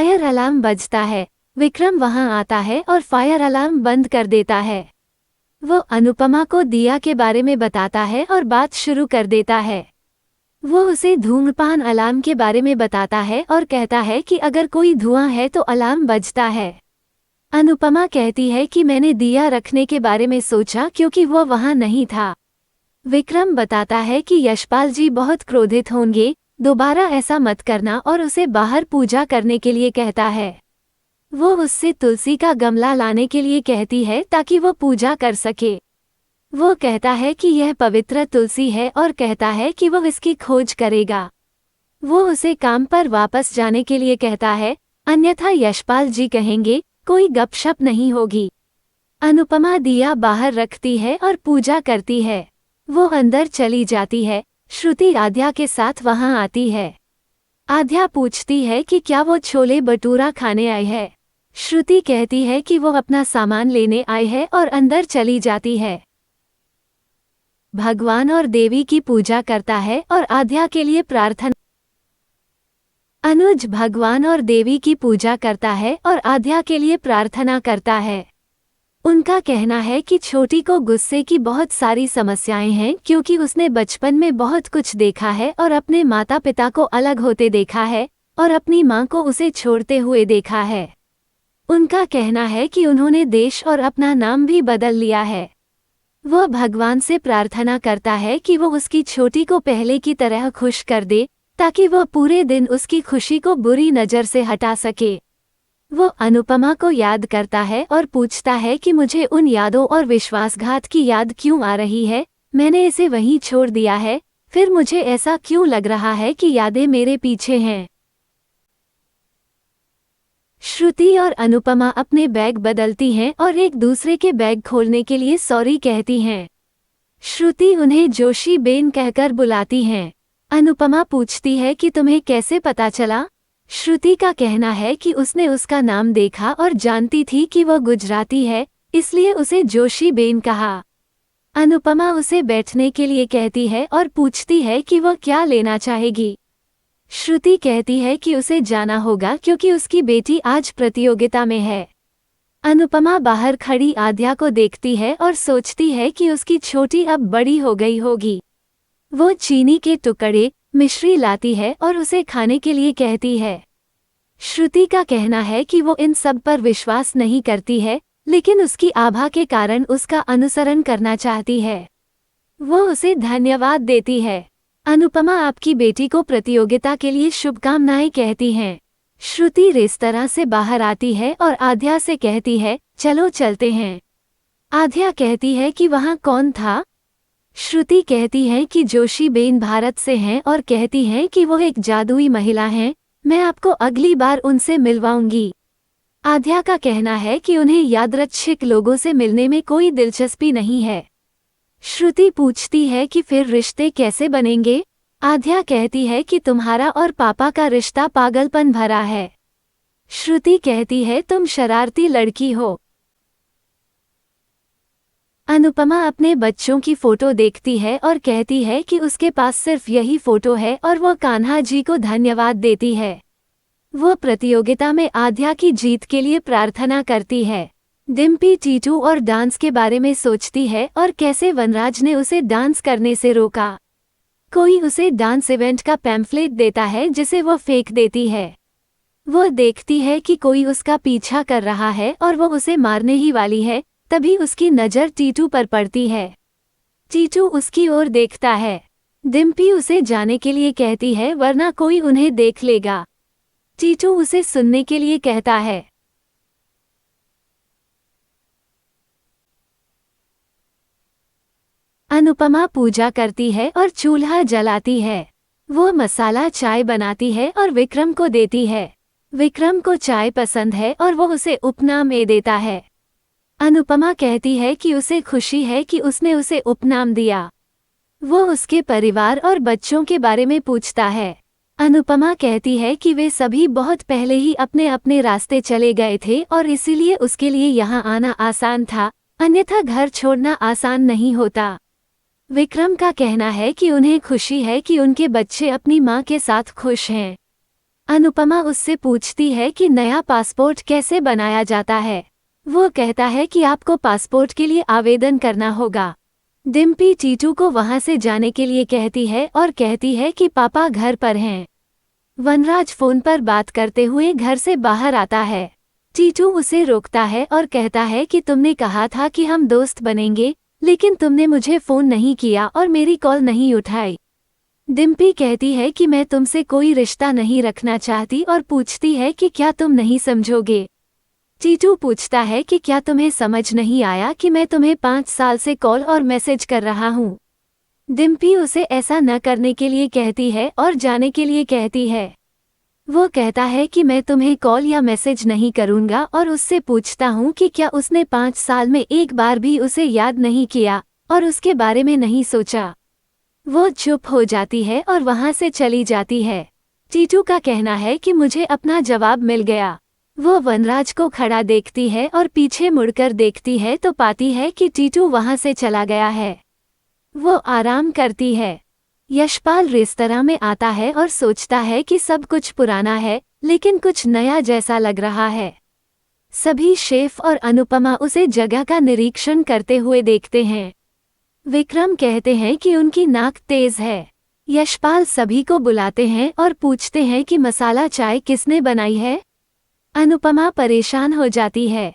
Fire alarm बजता है। विक्रम वहां आता है और फायर अलार्म बंद कर देता है। वो अनुपमा को दिया के बारे में बताता है और बात शुरू कर देता है। वो उसे धूम्रपान अलार्म के बारे में बताता है और कहता है कि अगर कोई धुआं है तो अलार्म बजता है। अनुपमा कहती है कि मैंने दिया रखने के बारे में सोचा क्योंकि वो वहां नहीं था। विक्रम बताता है कि यशपाल जी बहुत क्रोधित होंगे, दोबारा ऐसा मत करना और उसे बाहर पूजा करने के लिए कहता है। वो उससे तुलसी का गमला लाने के लिए कहती है ताकि वो पूजा कर सके। वो कहता है कि यह पवित्र तुलसी है और कहता है कि वो इसकी खोज करेगा। वो उसे काम पर वापस जाने के लिए कहता है, अन्यथा यशपाल जी कहेंगे कोई गपशप नहीं होगी। अनुपमा दिया बाहर रखती है और पूजा करती है। वो अंदर चली जाती है। श्रुति आद्या के साथ वहां आती है। आद्या पूछती है कि क्या वो छोले भटूरा खाने आई है। श्रुति कहती है कि वो अपना सामान लेने आई है और अंदर चली जाती है। भगवान और देवी की पूजा करता है और आद्या के लिए प्रार्थना। अनुज भगवान और देवी की पूजा करता है और आद्या के लिए प्रार्थना करता है। उनका कहना है कि छोटी को गुस्से की बहुत सारी समस्याएं हैं क्योंकि उसने बचपन में बहुत कुछ देखा है और अपने माता पिता को अलग होते देखा है और अपनी मां को उसे छोड़ते हुए देखा है। उनका कहना है कि उन्होंने देश और अपना नाम भी बदल लिया है। वह भगवान से प्रार्थना करता है कि वो उसकी छोटी को पहले की तरह खुश कर दे ताकि वह पूरे दिन उसकी खुशी को बुरी नज़र से हटा सके। वो अनुपमा को याद करता है और पूछता है कि मुझे उन यादों और विश्वासघात की याद क्यों आ रही है, मैंने इसे वहीं छोड़ दिया है, फिर मुझे ऐसा क्यों लग रहा है कि यादें मेरे पीछे हैं। श्रुति और अनुपमा अपने बैग बदलती हैं और एक दूसरे के बैग खोलने के लिए सॉरी कहती हैं। श्रुति उन्हें जोशी बेन कहकर बुलाती हैं। अनुपमा पूछती है कि तुम्हें कैसे पता चला। श्रुति का कहना है कि उसने उसका नाम देखा और जानती थी कि वह गुजराती है, इसलिए उसे जोशी बेन कहा। अनुपमा उसे बैठने के लिए कहती है और पूछती है कि वह क्या लेना चाहेगी। श्रुति कहती है कि उसे जाना होगा क्योंकि उसकी बेटी आज प्रतियोगिता में है। अनुपमा बाहर खड़ी आद्या को देखती है और सोचती है कि उसकी छोटी अब बड़ी हो गई होगी। वो चीनी के टुकड़े, मिश्री लाती है और उसे खाने के लिए कहती है। श्रुति का कहना है कि वो इन सब पर विश्वास नहीं करती है, लेकिन उसकी आभा के कारण उसका अनुसरण करना चाहती है। वो उसे धन्यवाद देती है। अनुपमा आपकी बेटी को प्रतियोगिता के लिए शुभकामनाएं कहती हैं। श्रुति रेस्तरां से बाहर आती है और आद्या से कहती है, चलो चलते हैं। आद्या कहती है कि वहाँ कौन था। श्रुति कहती है कि जोशी बेन भारत से हैं और कहती हैं कि वो एक जादुई महिला हैं, मैं आपको अगली बार उनसे मिलवाऊंगी। आद्या का कहना है कि उन्हें यादृच्छिक लोगों से मिलने में कोई दिलचस्पी नहीं है। श्रुति पूछती है कि फिर रिश्ते कैसे बनेंगे। आद्या कहती है कि तुम्हारा और पापा का रिश्ता पागलपन भरा है। श्रुति कहती है तुम शरारती लड़की हो। अनुपमा अपने बच्चों की फोटो देखती है और कहती है कि उसके पास सिर्फ यही फोटो है और वो कान्हा जी को धन्यवाद देती है। वो प्रतियोगिता में आद्या की जीत के लिए प्रार्थना करती है। डिम्पी टीटू और डांस के बारे में सोचती है और कैसे वनराज ने उसे डांस करने से रोका। कोई उसे डांस इवेंट का पैम्फलेट देता है जिसे वो फेंक देती है। वो देखती है कि कोई उसका पीछा कर रहा है और वो उसे मारने ही वाली है, तभी उसकी नज़र टीटू पर पड़ती है। टीटू उसकी ओर देखता है। डिम्पी उसे जाने के लिए कहती है वरना कोई उन्हें देख लेगा। टीटू उसे सुनने के लिए कहता है। अनुपमा पूजा करती है और चूल्हा जलाती है। वो मसाला चाय बनाती है और विक्रम को देती है। विक्रम को चाय पसंद है और वो उसे उपनाम देता है। अनुपमा कहती है कि उसे खुशी है कि उसने उसे उपनाम दिया। वो उसके परिवार और बच्चों के बारे में पूछता है। अनुपमा कहती है कि वे सभी बहुत पहले ही अपने अपने रास्ते चले गए थे और इसीलिए उसके लिए यहाँ आना आसान था, अन्यथा घर छोड़ना आसान नहीं होता। विक्रम का कहना है कि उन्हें खुशी है कि उनके बच्चे अपनी माँ के साथ खुश हैं। अनुपमा उससे पूछती है कि नया पासपोर्ट कैसे बनाया जाता है। वो कहता है कि आपको पासपोर्ट के लिए आवेदन करना होगा। डिम्पी टीटू को वहां से जाने के लिए कहती है और कहती है कि पापा घर पर हैं। वनराज फोन पर बात करते हुए घर से बाहर आता है। टीटू उसे रोकता है और कहता है कि तुमने कहा था कि हम दोस्त बनेंगे, लेकिन तुमने मुझे फोन नहीं किया और मेरी कॉल नहीं उठाई। डिम्पी कहती है कि मैं तुमसे कोई रिश्ता नहीं रखना चाहती और पूछती है कि क्या तुम नहीं समझोगे। टीटू पूछता है कि क्या तुम्हें समझ नहीं आया कि मैं तुम्हें 5 साल से कॉल और मैसेज कर रहा हूँ। डिम्पी उसे ऐसा न करने के लिए कहती है और जाने के लिए कहती है। वो कहता है कि मैं तुम्हें कॉल या मैसेज नहीं करूँगा और उससे पूछता हूँ कि क्या उसने 5 साल में एक बार भी उसे याद नहीं किया और उसके बारे में नहीं सोचा। वो चुप हो जाती है और वहाँ से चली जाती है। टीटू का कहना है कि मुझे अपना जवाब मिल गया। वो वनराज को खड़ा देखती है और पीछे मुड़कर देखती है तो पाती है कि टीटू वहाँ से चला गया है। वो आराम करती है। यशपाल रेस्तरां में आता है और सोचता है कि सब कुछ पुराना है, लेकिन कुछ नया जैसा लग रहा है। सभी शेफ और अनुपमा उसे जगह का निरीक्षण करते हुए देखते हैं। विक्रम कहते हैं कि उनकी नाक तेज है। यशपाल सभी को बुलाते हैं और पूछते हैं कि मसाला चाय किसने बनाई है। अनुपमा परेशान हो जाती है।